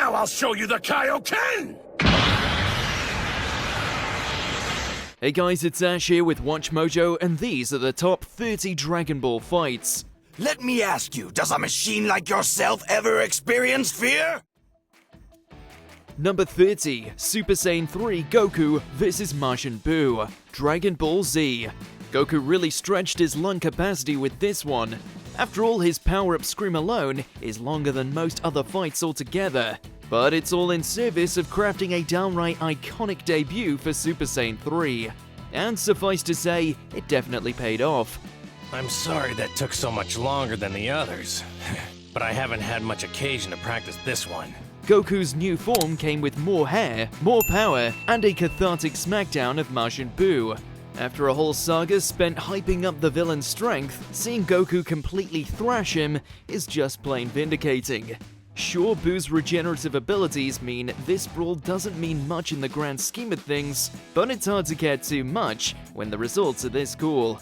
Now I'll show you the Kaioken! Hey guys, it's Ash here with WatchMojo, and these are the top 30 Dragon Ball fights. Let me ask you, does a machine like yourself ever experience fear? Number 30, Super Saiyan 3 Goku vs Majin Buu, Dragon Ball Z. Goku really stretched his lung capacity with this one. After all, his power-up scream alone is longer than most other fights altogether. But it's all in service of crafting a downright iconic debut for Super Saiyan 3. And suffice to say, it definitely paid off. I'm sorry that took so much longer than the others, but I haven't had much occasion to practice this one. Goku's new form came with more hair, more power, and a cathartic smackdown of Majin Buu. After a whole saga spent hyping up the villain's strength, seeing Goku completely thrash him is just plain vindicating. Sure, Buu's regenerative abilities mean this brawl doesn't mean much in the grand scheme of things, but it's hard to care too much when the results are this cool.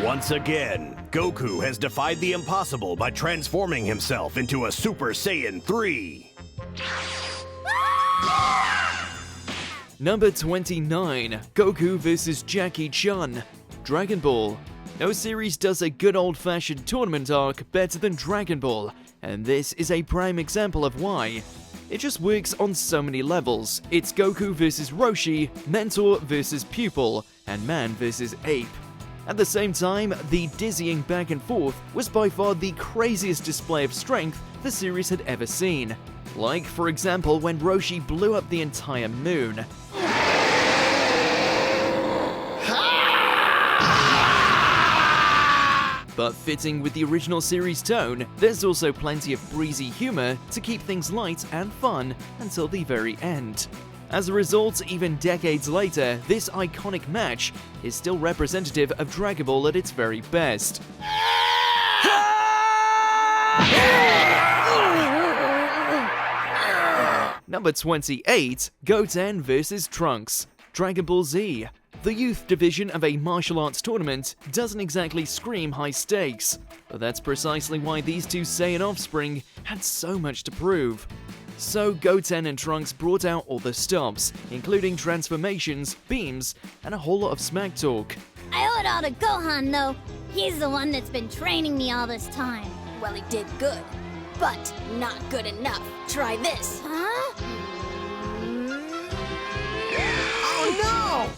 Once again, Goku has defied the impossible by transforming himself into a Super Saiyan 3. Number 29, Goku vs Jackie Chun, Dragon Ball. No series does a good old-fashioned tournament arc better than Dragon Ball, and this is a prime example of why. It just works on so many levels. It's Goku versus Roshi, mentor versus pupil, and man versus ape. At the same time, the dizzying back and forth was by far the craziest display of strength the series had ever seen. Like, for example, when Roshi blew up the entire moon. But fitting with the original series tone, there's also plenty of breezy humor to keep things light and fun until the very end. As a result, even decades later, this iconic match is still representative of Dragon Ball at its very best. Number 28, Goten vs Trunks, Dragon Ball Z. The youth division of a martial arts tournament doesn't exactly scream high stakes, but that's precisely why these two Saiyan offspring had so much to prove. So Goten and Trunks brought out all the stops, including transformations, beams, and a whole lot of smack talk. I owe it all to Gohan, though. He's the one that's been training me all this time. Well, he did good, but not good enough. Try this. Huh?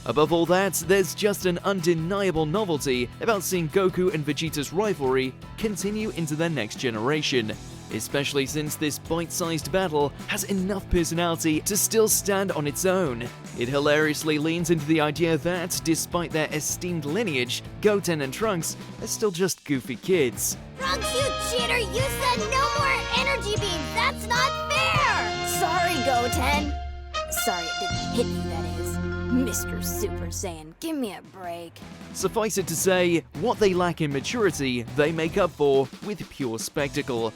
Above all that, there's just an undeniable novelty about seeing Goku and Vegeta's rivalry continue into their next generation, especially since this bite-sized battle has enough personality to still stand on its own. It hilariously leans into the idea that, despite their esteemed lineage, Goten and Trunks are still just goofy kids. Trunks, you cheater! You said no more energy beams! That's not fair! Sorry, Goten. Sorry it didn't hit you, that is. Mr. Super Saiyan, give me a break. Suffice it to say, what they lack in maturity, they make up for with pure spectacle.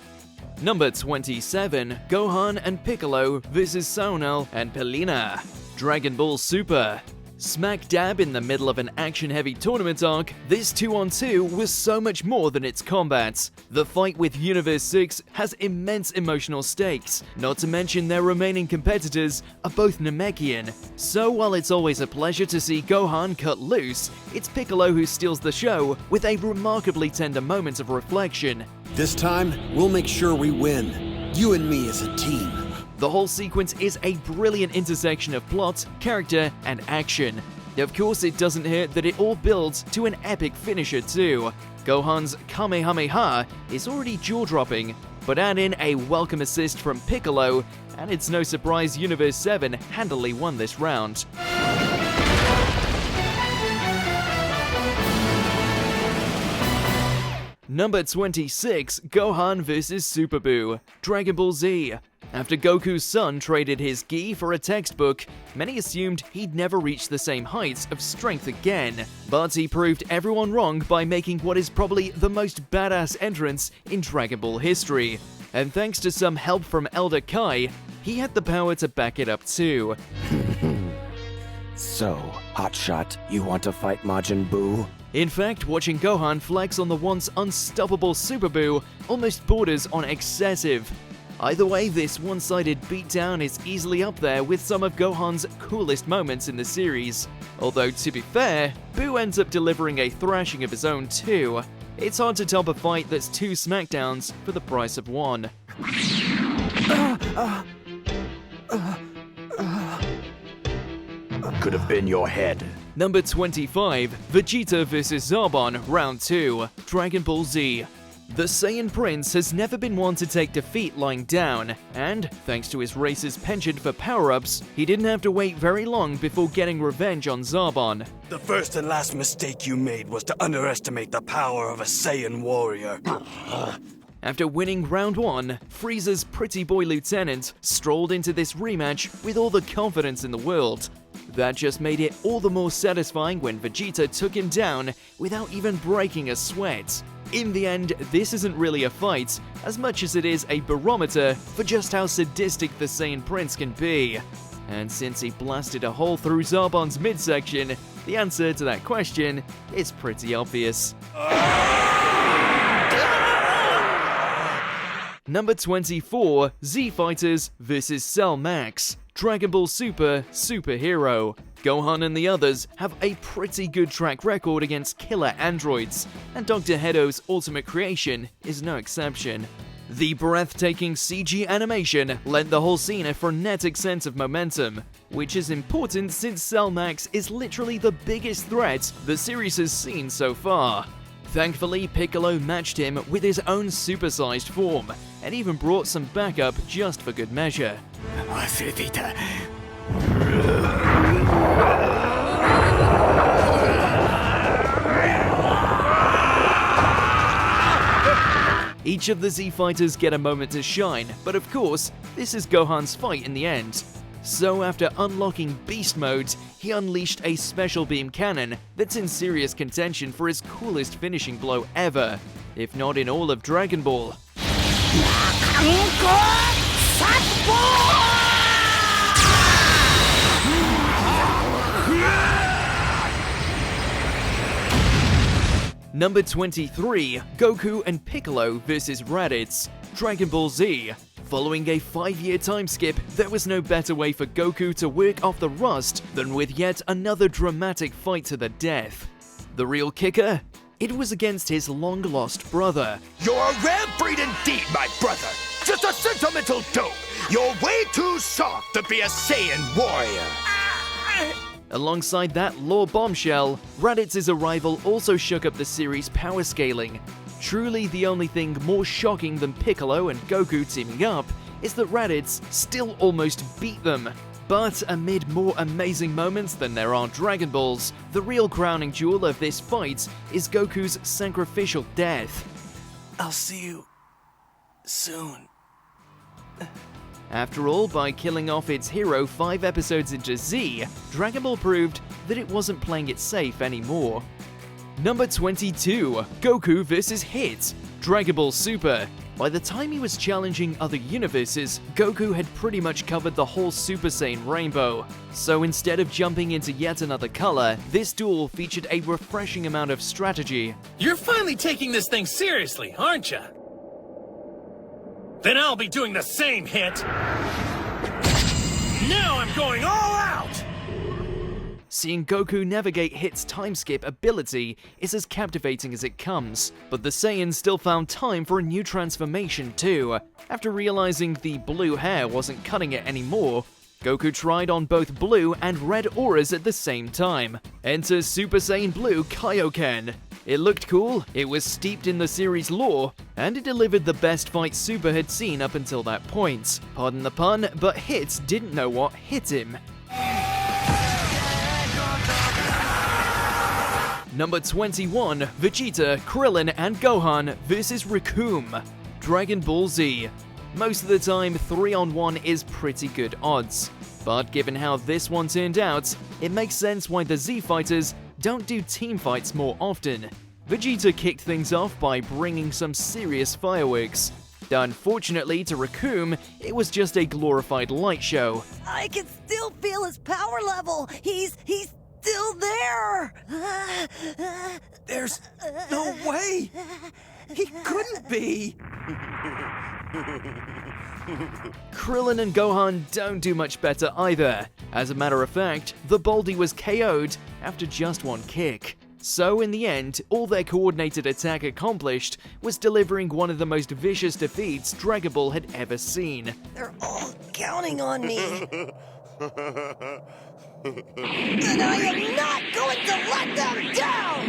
Number 27, Gohan and Piccolo vs Saunel and Pelina, Dragon Ball Super. Smack dab in the middle of an action-heavy tournament arc, this 2-on-2 was so much more than its combat. The fight with Universe 6 has immense emotional stakes, not to mention their remaining competitors are both Namekian. So while it's always a pleasure to see Gohan cut loose, it's Piccolo who steals the show with a remarkably tender moment of reflection. This time, we'll make sure we win. You and me as a team. The whole sequence is a brilliant intersection of plot, character, and action. Of course, it doesn't hurt that it all builds to an epic finisher too. Gohan's Kamehameha is already jaw-dropping, but add in a welcome assist from Piccolo, and it's no surprise Universe 7 handily won this round. Number 26, Gohan vs Super Buu, Dragon Ball Z. After Goku's son traded his gi for a textbook, many assumed he'd never reach the same heights of strength again. But he proved everyone wrong by making what is probably the most badass entrance in Dragon Ball history. And thanks to some help from Elder Kai, he had the power to back it up too. So, hotshot, you want to fight Majin Buu? In fact, watching Gohan flex on the once unstoppable Super Buu almost borders on excessive. Either way, this one-sided beatdown is easily up there with some of Gohan's coolest moments in the series. Although, to be fair, Boo ends up delivering a thrashing of his own too. It's hard to top a fight that's 2 smackdowns for the price of 1. Could have been your head. Number 25, Vegeta vs Zarbon, Round 2, Dragon Ball Z. The Saiyan Prince has never been one to take defeat lying down, and, thanks to his race's penchant for power-ups, he didn't have to wait very long before getting revenge on Zarbon. The first and last mistake you made was to underestimate the power of a Saiyan warrior. After winning Round 1, Frieza's pretty boy lieutenant strolled into this rematch with all the confidence in the world. That just made it all the more satisfying when Vegeta took him down without even breaking a sweat. In the end, this isn't really a fight, as much as it is a barometer for just how sadistic the Saiyan Prince can be. And since he blasted a hole through Zarbon's midsection, the answer to that question is pretty obvious. Number 24, Z Fighters vs Cell Max, Dragon Ball Super Superhero. Gohan and the others have a pretty good track record against killer androids, and Dr. Hedo's ultimate creation is no exception. The breathtaking CG animation lent the whole scene a frenetic sense of momentum, which is important since Cell Max is literally the biggest threat the series has seen so far. Thankfully, Piccolo matched him with his own supersized form, and even brought some backup just for good measure. Each of the Z Fighters get a moment to shine, but of course, this is Gohan's fight in the end. So after unlocking Beast Mode, he unleashed a special beam cannon that's in serious contention for his coolest finishing blow ever, if not in all of Dragon Ball. Number 23, Goku and Piccolo vs Raditz, Dragon Ball Z. Following a 5-year time skip, there was no better way for Goku to work off the rust than with yet another dramatic fight to the death. The real kicker? It was against his long-lost brother. You're a rare breed indeed, my brother. Just a sentimental dope. You're way too soft to be a Saiyan warrior. Alongside that lore bombshell, Raditz's arrival also shook up the series' power scaling. Truly the only thing more shocking than Piccolo and Goku teaming up is that Raditz still almost beat them. But amid more amazing moments than there are Dragon Balls, the real crowning jewel of this fight is Goku's sacrificial death. I'll see you soon. After all, by killing off its hero 5 episodes into Z, Dragon Ball proved that it wasn't playing it safe anymore. Number 22, Goku vs Hit, Dragon Ball Super. By the time he was challenging other universes, Goku had pretty much covered the whole Super Saiyan rainbow. So instead of jumping into yet another color, this duel featured a refreshing amount of strategy. You're finally taking this thing seriously, aren't you? Then I'll be doing the same, Hit. Now I'm going all out! Seeing Goku navigate Hit's time skip ability is as captivating as it comes, but the Saiyans still found time for a new transformation too. After realizing the blue hair wasn't cutting it anymore, Goku tried on both blue and red auras at the same time. Enter Super Saiyan Blue Kaioken. It looked cool, it was steeped in the series lore, and it delivered the best fight Super had seen up until that point. Pardon the pun, but Hit didn't know what hit him. Number 21, Vegeta, Krillin, and Gohan vs Recoome, Dragon Ball Z. Most of the time, 3-on-1 is pretty good odds. But given how this one turned out, it makes sense why the Z Fighters don't do team fights more often. Vegeta kicked things off by bringing some serious fireworks. Unfortunately to Recoome, it was just a glorified light show. I can still feel his power level. He's still there. There's no way! He couldn't be! Krillin and Gohan don't do much better either. As a matter of fact, the Baldy was KO'd after just one kick. So in the end, all their coordinated attack accomplished was delivering one of the most vicious defeats Dragon Ball had ever seen. They're all counting on me. And I am not going to let them down!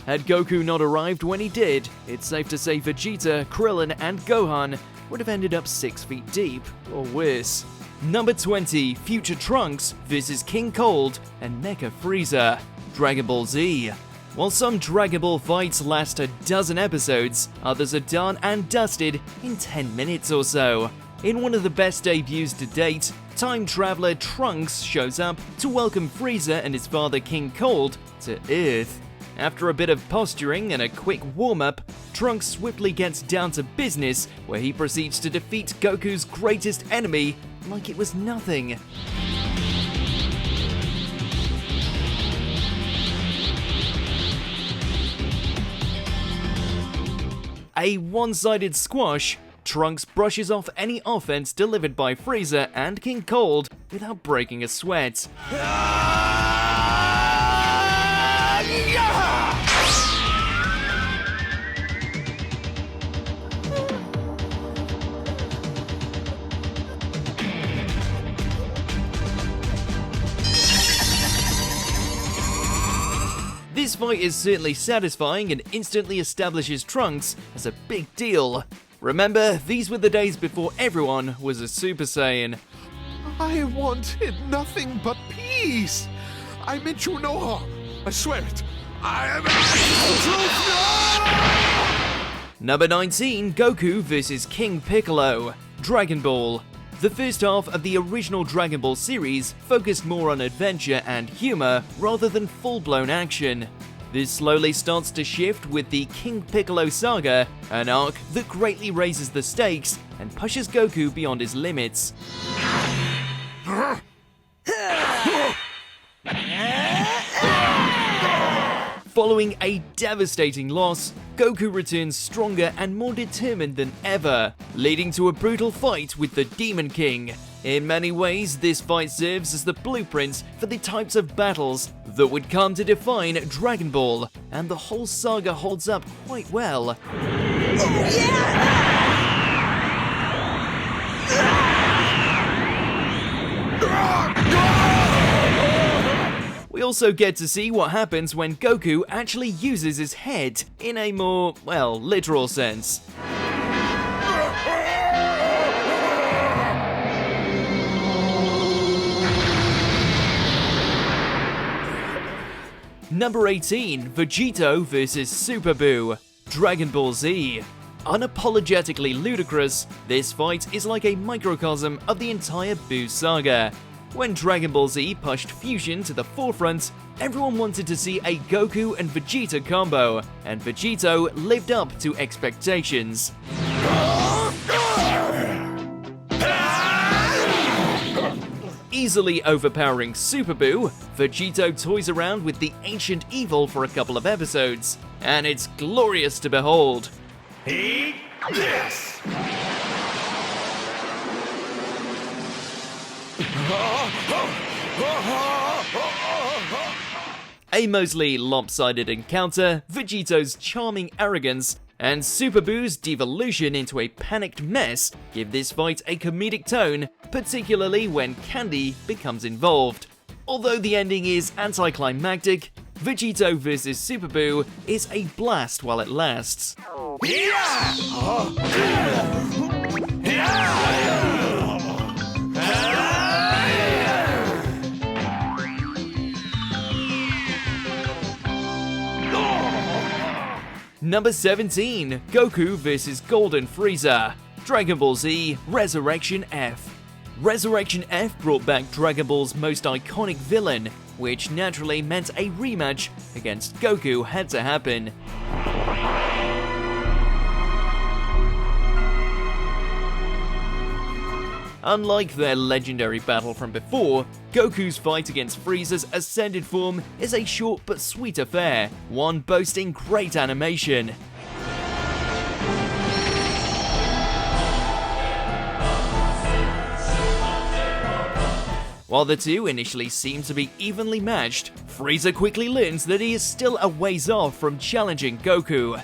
Had Goku not arrived when he did, it's safe to say Vegeta, Krillin, and Gohan would have ended up 6 feet deep, or worse. Number 20, Future Trunks vs King Cold and Mecha Frieza. Dragon Ball Z. While some Dragon Ball fights last a dozen episodes, others are done and dusted in 10 minutes or so. In one of the best debuts to date, time traveler Trunks shows up to welcome Frieza and his father King Cold to Earth. After a bit of posturing and a quick warm-up, Trunks swiftly gets down to business, where he proceeds to defeat Goku's greatest enemy like it was nothing. A one-sided squash, Trunks brushes off any offense delivered by Frieza and King Cold without breaking a sweat. This fight is certainly satisfying and instantly establishes Trunks as a big deal. Remember, these were the days before everyone was a Super Saiyan. I wanted nothing but peace. I meant you no harm. I swear it. I am an Number 19, Goku vs King Piccolo. Dragon Ball. The first half of the original Dragon Ball series focused more on adventure and humor rather than full-blown action. This slowly starts to shift with the King Piccolo saga, an arc that greatly raises the stakes and pushes Goku beyond his limits. Following a devastating loss, Goku returns stronger and more determined than ever, leading to a brutal fight with the Demon King. In many ways, this fight serves as the blueprint for the types of battles that would come to define Dragon Ball, and the whole saga holds up quite well. Oh, yeah! We also get to see what happens when Goku actually uses his head, in a more, well, literal sense. Number 18, Vegito vs Super Buu. Dragon Ball Z. Unapologetically ludicrous, this fight is like a microcosm of the entire Buu saga. When Dragon Ball Z pushed fusion to the forefront, everyone wanted to see a Goku and Vegeta combo, and Vegito lived up to expectations. Easily overpowering Super Buu, Vegito toys around with the ancient evil for a couple of episodes, and it's glorious to behold. Eat this! A mostly lopsided encounter, Vegito's charming arrogance, and Super Buu's devolution into a panicked mess give this fight a comedic tone, particularly when Candy becomes involved. Although the ending is anticlimactic, Vegito vs Super Buu is a blast while it lasts. Number 17, Goku vs Golden Frieza. Dragon Ball Z Resurrection F. Resurrection F brought back Dragon Ball's most iconic villain, which naturally meant a rematch against Goku had to happen. Unlike their legendary battle from before, Goku's fight against Frieza's ascended form is a short but sweet affair, one boasting great animation. While the two initially seem to be evenly matched, Frieza quickly learns that he is still a ways off from challenging Goku.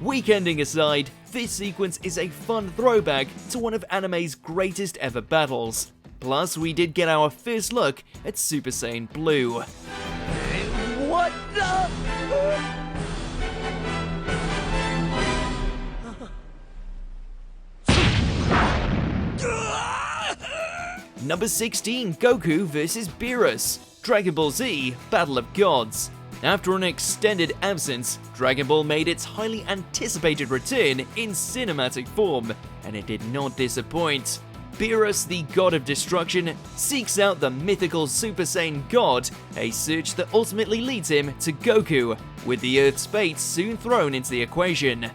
Weekending aside, this sequence is a fun throwback to one of anime's greatest ever battles. Plus, we did get our first look at Super Saiyan Blue. What the? Number 16, Goku vs. Beerus, Dragon Ball Z Battle of Gods. After an extended absence, Dragon Ball made its highly anticipated return in cinematic form, and it did not disappoint. Beerus, the god of destruction, seeks out the mythical Super Saiyan God, a search that ultimately leads him to Goku, with the Earth's fate soon thrown into the equation.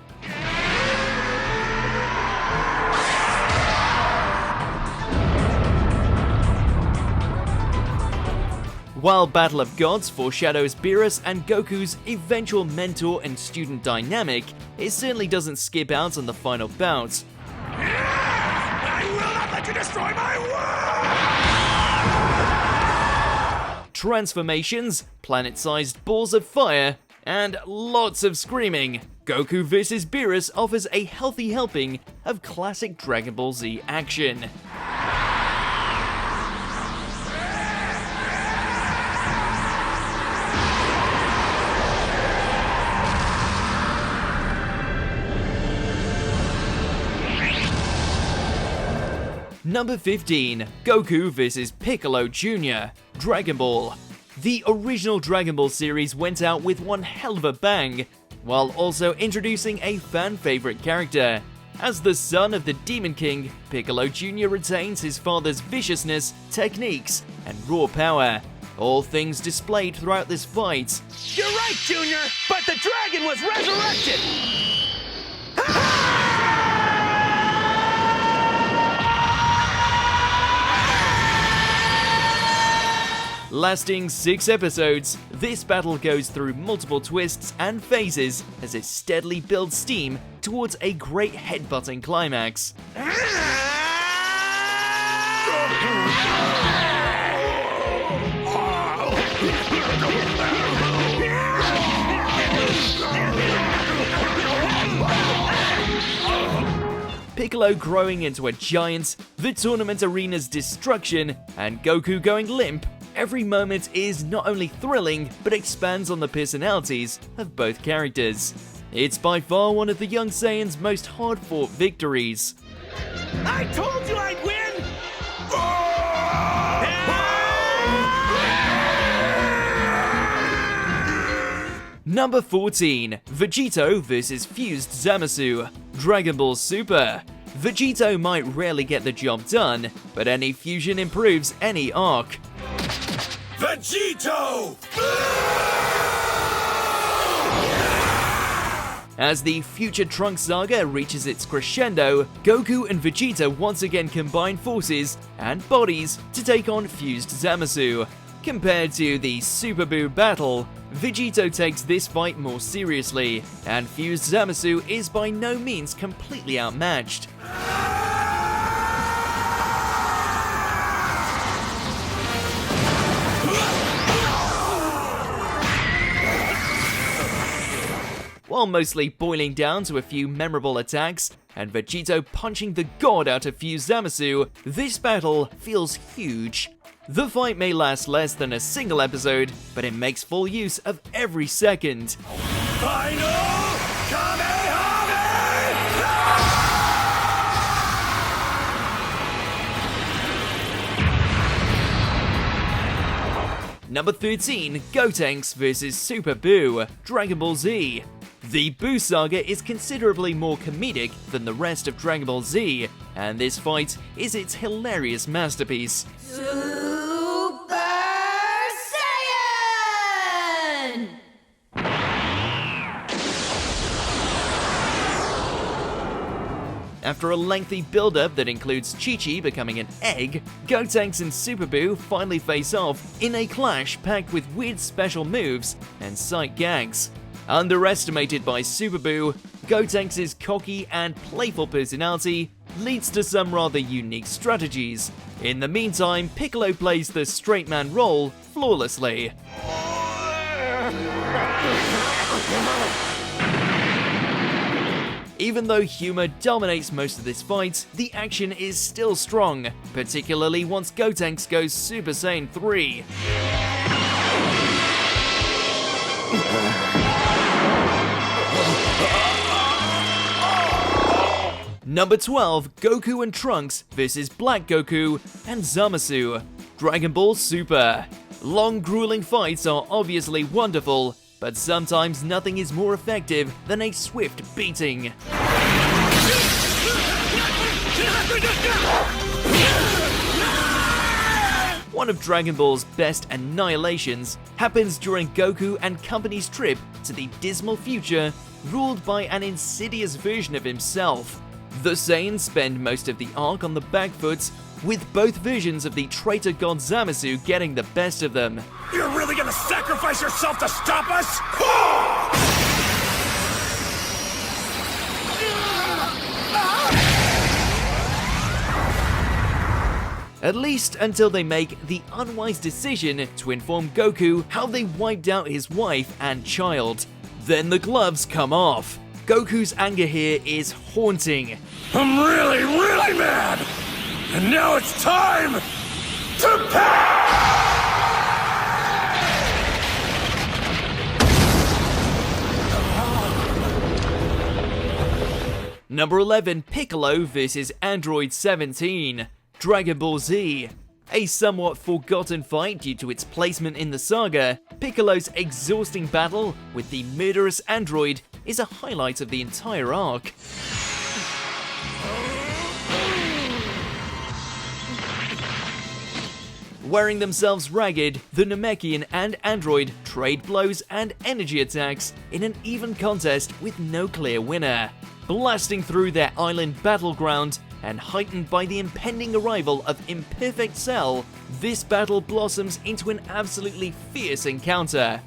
While Battle of Gods foreshadows Beerus and Goku's eventual mentor and student dynamic, it certainly doesn't skip out on the final bout. I will not let you destroy my world! Transformations, planet-sized balls of fire, and lots of screaming. Goku vs. Beerus offers a healthy helping of classic Dragon Ball Z action. Number 15, Goku vs. Piccolo Jr., Dragon Ball. The original Dragon Ball series went out with one hell of a bang, while also introducing a fan-favorite character. As the son of the Demon King, Piccolo Jr. retains his father's viciousness, techniques, and raw power. All things displayed throughout this fight. You're right, Junior, but the dragon was resurrected! Lasting 6 episodes, this battle goes through multiple twists and phases as it steadily builds steam towards a great headbutting climax. Piccolo growing into a giant, the tournament arena's destruction, and Goku going limp. Every moment is not only thrilling, but expands on the personalities of both characters. It's by far one of the young Saiyan's most hard-fought victories. I told you I'd win! Number 14, Vegito vs. Fused Zamasu, Dragon Ball Super. Vegito might rarely get the job done, but any fusion improves any arc. Vegito! As the future Trunks saga reaches its crescendo, Goku and Vegeta once again combine forces and bodies to take on Fused Zamasu. Compared to the Super Buu battle, Vegito takes this fight more seriously, and Fused Zamasu is by no means completely outmatched. While mostly boiling down to a few memorable attacks, and Vegito punching the god out of Fused Zamasu, this battle feels huge. The fight may last less than a single episode, but it makes full use of every second. Final Kamehameha! Number 13, Gotenks vs. Super Buu, Dragon Ball Z. The Buu saga is considerably more comedic than the rest of Dragon Ball Z, and this fight is its hilarious masterpiece. Super Saiyan! After a lengthy build-up that includes Chi-Chi becoming an egg, Gotenks and Super Buu finally face off in a clash packed with weird special moves and sight gags. Underestimated by Super Buu, Gotenks' cocky and playful personality leads to some rather unique strategies. In the meantime, Piccolo plays the straight man role flawlessly. Even though humor dominates most of this fight, the action is still strong, particularly once Gotenks goes Super Saiyan 3. Number 12, Goku and Trunks vs Black Goku and Zamasu. Dragon Ball Super. Long, grueling fights are obviously wonderful, but sometimes nothing is more effective than a swift beating. One of Dragon Ball's best annihilations happens during Goku and company's trip to the dismal future, ruled by an insidious version of himself. The Saiyans spend most of the arc on the back foot, with both versions of the traitor god Zamasu getting the best of them. You're really gonna sacrifice yourself to stop us? At least until they make the unwise decision to inform Goku how they wiped out his wife and child. Then the gloves come off. Goku's anger here is haunting. I'm really, really mad! And now it's time to pay! Number 11, Piccolo vs Android 17. Dragon Ball Z. A somewhat forgotten fight due to its placement in the saga, Piccolo's exhausting battle with the murderous android is a highlight of the entire arc. Wearing themselves ragged, the Namekian and android trade blows and energy attacks in an even contest with no clear winner. Blasting through their island battleground, and heightened by the impending arrival of Imperfect Cell, this battle blossoms into an absolutely fierce encounter.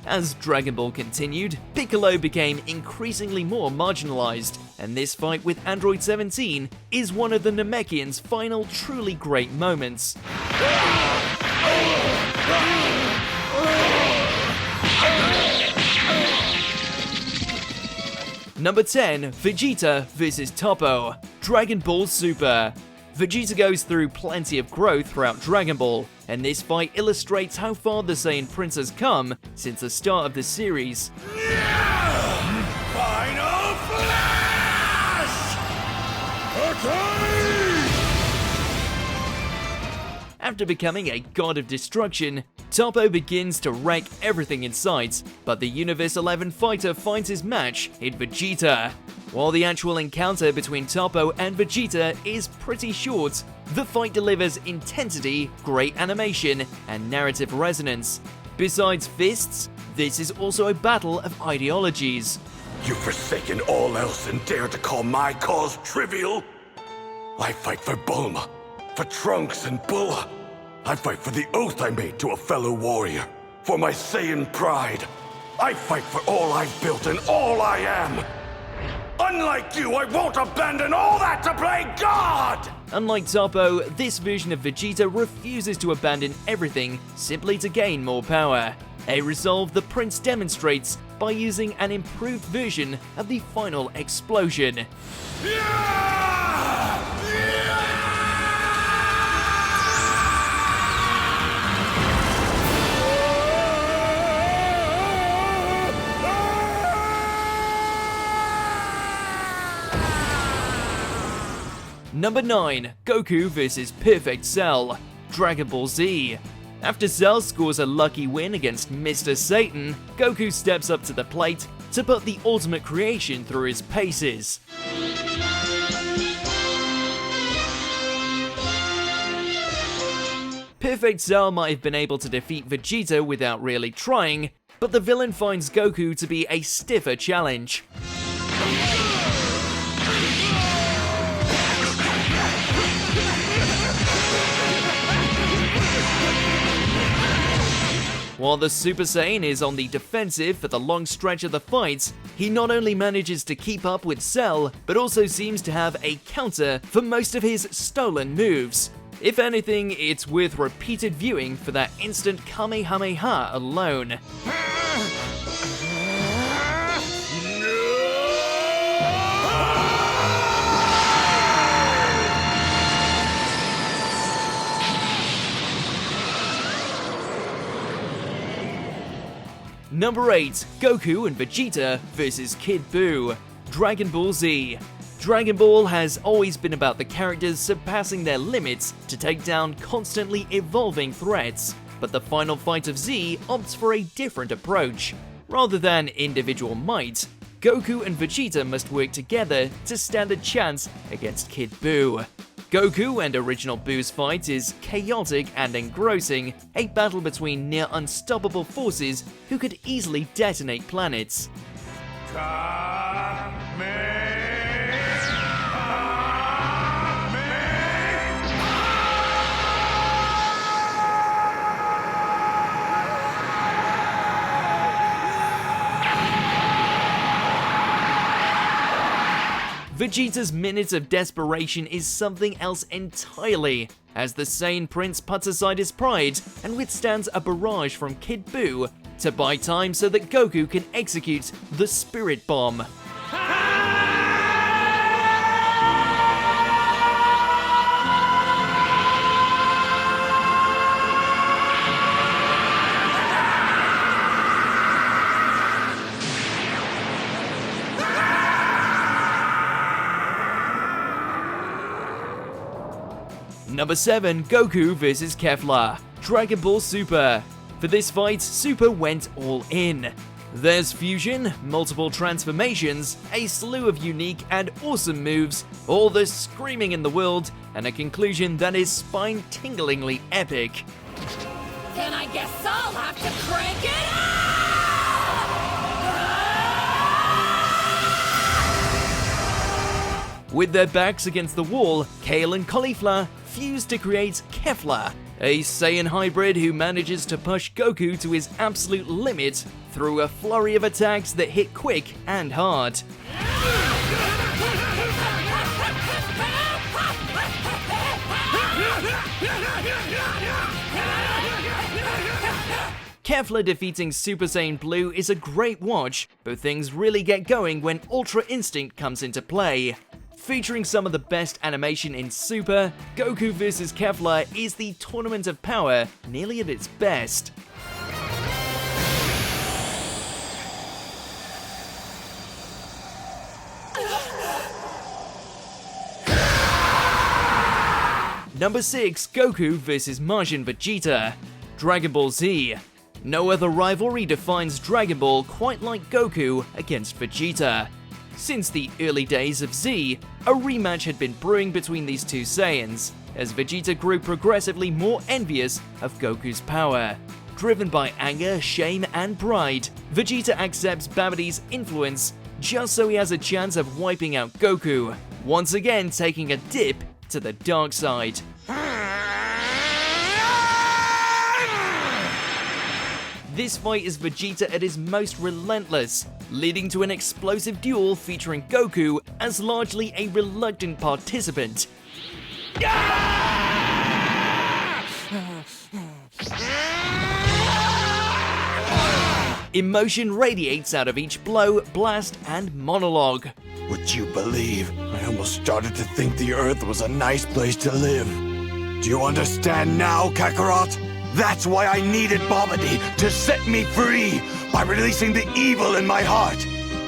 As Dragon Ball continued, Piccolo became increasingly more marginalized, and this fight with Android 17 is one of the Namekian's final truly great moments. Number 10, Vegeta vs Toppo. Dragon Ball Super. Vegeta goes through plenty of growth throughout Dragon Ball, and this fight illustrates how far the Saiyan Prince has come since the start of the series. Final Flash! Okay! After becoming a god of destruction, Toppo begins to wreck everything in sight, but the Universe 11 fighter finds his match in Vegeta. While the actual encounter between Toppo and Vegeta is pretty short, the fight delivers intensity, great animation, and narrative resonance. Besides fists, this is also a battle of ideologies. You've forsaken all else and dare to call my cause trivial? I fight for Bulma, for Trunks and Bulla. I fight for the oath I made to a fellow warrior, for my Saiyan pride. I fight for all I've built and all I am. Unlike you, I won't abandon all that to play God! Unlike Toppo, this version of Vegeta refuses to abandon everything simply to gain more power. A resolve the Prince demonstrates by using an improved version of the final explosion. Number 9, Goku vs Perfect Cell. Dragon Ball Z. After Cell scores a lucky win against Mr. Satan, Goku steps up to the plate to put the ultimate creation through his paces. Perfect Cell might have been able to defeat Vegeta without really trying, but the villain finds Goku to be a stiffer challenge. While the Super Saiyan is on the defensive for the long stretch of the fight, he not only manages to keep up with Cell, but also seems to have a counter for most of his stolen moves. If anything, it's worth repeated viewing for that instant Kamehameha alone. Number 8, Goku and Vegeta vs Kid Buu. Dragon Ball Z. Dragon Ball has always been about the characters surpassing their limits to take down constantly evolving threats, but the final fight of Z opts for a different approach. Rather than individual might, Goku and Vegeta must work together to stand a chance against Kid Buu. Goku and original Buu's fight is chaotic and engrossing, a battle between near unstoppable forces who could easily detonate planets. Vegeta's minute of desperation is something else entirely, as the Saiyan Prince puts aside his pride and withstands a barrage from Kid Buu to buy time so that Goku can execute the Spirit Bomb. Number 7, Goku vs Kefla. Dragon Ball Super. For this fight, Super went all in. There's fusion, multiple transformations, a slew of unique and awesome moves, all the screaming in the world, and a conclusion that is spine-tinglingly epic. Then I guess I'll have to crank it up! With their backs against the wall, Kale and Caulifla fuse to create Kefla, a Saiyan hybrid who manages to push Goku to his absolute limit through a flurry of attacks that hit quick and hard. Kefla defeating Super Saiyan Blue is a great watch, but things really get going when Ultra Instinct comes into play. Featuring some of the best animation in Super, Goku vs Kefla is the tournament of power nearly at its best. Number 6, Goku vs Majin Vegeta. Dragon Ball Z. No other rivalry defines Dragon Ball quite like Goku against Vegeta. Since the early days of Z, a rematch had been brewing between these two Saiyans, as Vegeta grew progressively more envious of Goku's power. Driven by anger, shame, and pride, Vegeta accepts Babidi's influence just so he has a chance of wiping out Goku, once again taking a dip to the dark side. This fight is Vegeta at his most relentless, leading to an explosive duel featuring Goku as largely a reluctant participant. Emotion radiates out of each blow, blast, and monologue. Would you believe? I almost started to think the Earth was a nice place to live. Do you understand now, Kakarot? That's why I needed Babidi to set me free by releasing the evil in my heart.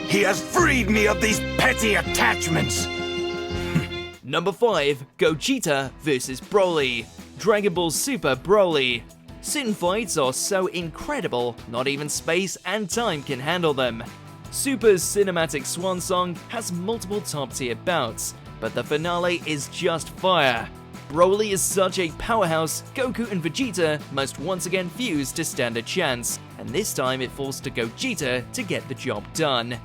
He has freed me of these petty attachments. Number 5, Gogeta vs Broly. Dragon Ball Super Broly. Sin fights are so incredible, not even space and time can handle them. Super's cinematic swan song has multiple top-tier bouts, but the finale is just fire. Broly is such a powerhouse, Goku and Vegeta must once again fuse to stand a chance, and this time it falls to Gogeta to get the job done.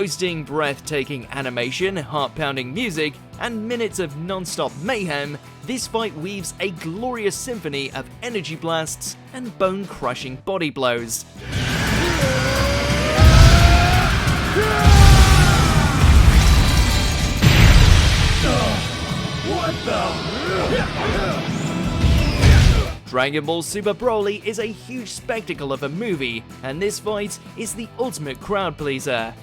Boasting breathtaking animation, heart-pounding music, and minutes of non-stop mayhem, this fight weaves a glorious symphony of energy blasts and bone-crushing body blows. Dragon Ball Super Broly is a huge spectacle of a movie, and this fight is the ultimate crowd pleaser.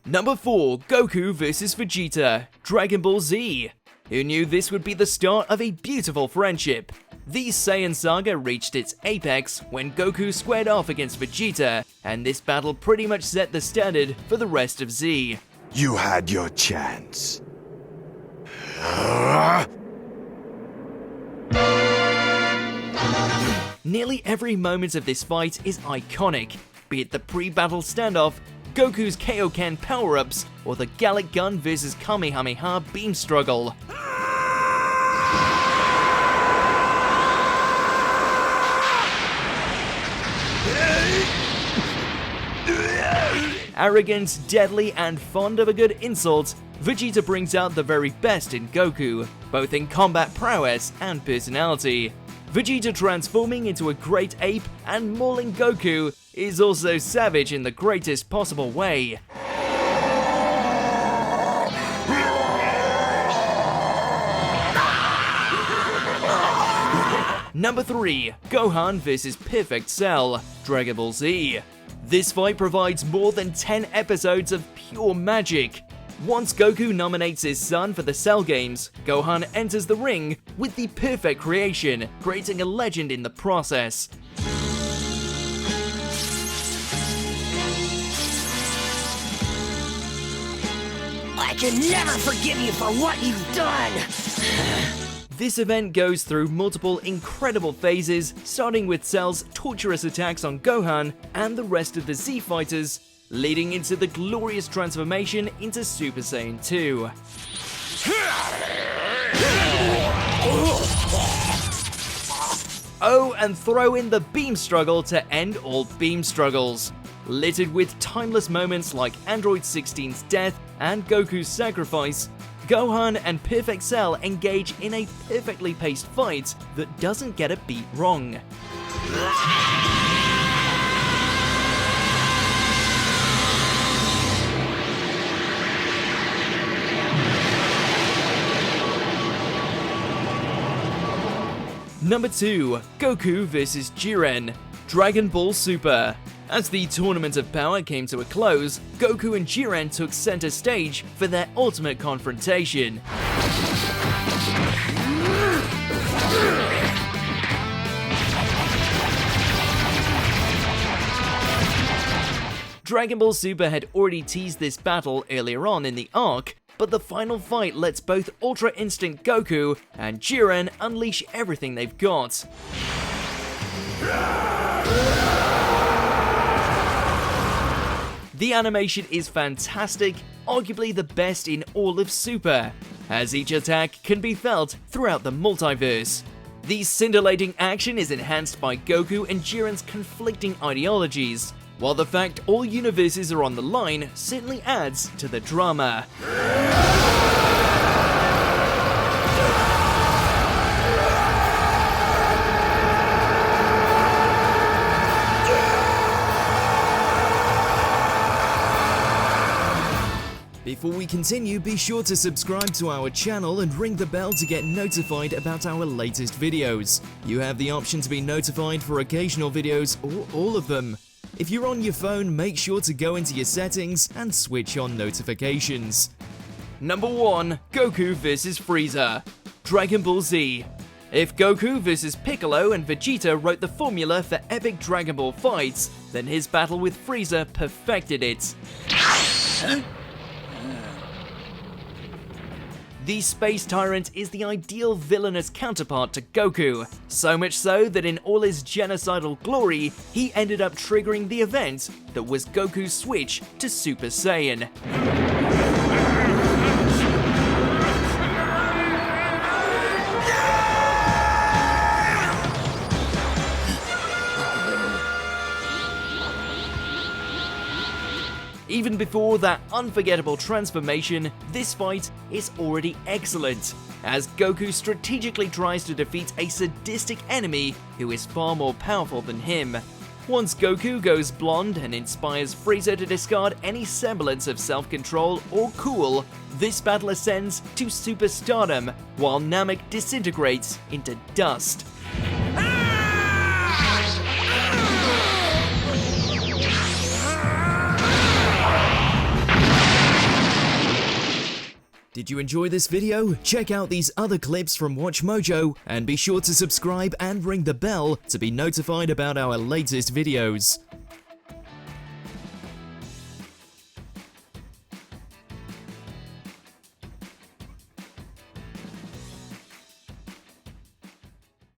Number 4, Goku vs Vegeta, Dragon Ball Z. Who knew this would be the start of a beautiful friendship? The Saiyan saga reached its apex when Goku squared off against Vegeta, and this battle pretty much set the standard for the rest of Z. You had your chance. Nearly every moment of this fight is iconic, be it the pre-battle standoff, Goku's Kaioken power-ups, or the Gallic Gun vs Kamehameha beam struggle. Arrogant, deadly, and fond of a good insult, Vegeta brings out the very best in Goku, both in combat prowess and personality. Vegeta transforming into a great ape and mauling Goku is also savage in the greatest possible way. Number 3, Gohan vs Perfect Cell, Dragon Ball Z. This fight provides more than 10 episodes of pure magic. Once Goku nominates his son for the Cell Games, Gohan enters the ring with the perfect creation, creating a legend in the process. I can never forgive you for what you've done! This event goes through multiple incredible phases, starting with Cell's torturous attacks on Gohan and the rest of the Z fighters, leading into the glorious transformation into Super Saiyan 2. Oh, and throw in the beam struggle to end all beam struggles. Littered with timeless moments like Android 16's death and Goku's sacrifice, Gohan and Perfect Cell engage in a perfectly paced fight that doesn't get a beat wrong. Number 2, Goku vs Jiren, Dragon Ball Super. As the Tournament of Power came to a close, Goku and Jiren took center stage for their ultimate confrontation. Dragon Ball Super had already teased this battle earlier on in the arc, but the final fight lets both Ultra Instinct Goku and Jiren unleash everything they've got. The animation is fantastic, arguably the best in all of Super, as each attack can be felt throughout the multiverse. The scintillating action is enhanced by Goku and Jiren's conflicting ideologies, while the fact all universes are on the line certainly adds to the drama. Before we continue, be sure to subscribe to our channel and ring the bell to get notified about our latest videos. You have the option to be notified for occasional videos or all of them. If you're on your phone, make sure to go into your settings and switch on notifications. Number 1, Goku vs Frieza, Dragon Ball Z. If Goku vs Piccolo and Vegeta wrote the formula for epic Dragon Ball fights, then his battle with Frieza perfected it. The Space Tyrant is the ideal villainous counterpart to Goku, so much so that in all his genocidal glory, he ended up triggering the event that was Goku's switch to Super Saiyan. Even before that unforgettable transformation, this fight is already excellent, as Goku strategically tries to defeat a sadistic enemy who is far more powerful than him. Once Goku goes blonde and inspires Frieza to discard any semblance of self-control or cool, this battle ascends to superstardom, while Namek disintegrates into dust. Did you enjoy this video? Check out these other clips from WatchMojo, and be sure to subscribe and ring the bell to be notified about our latest videos.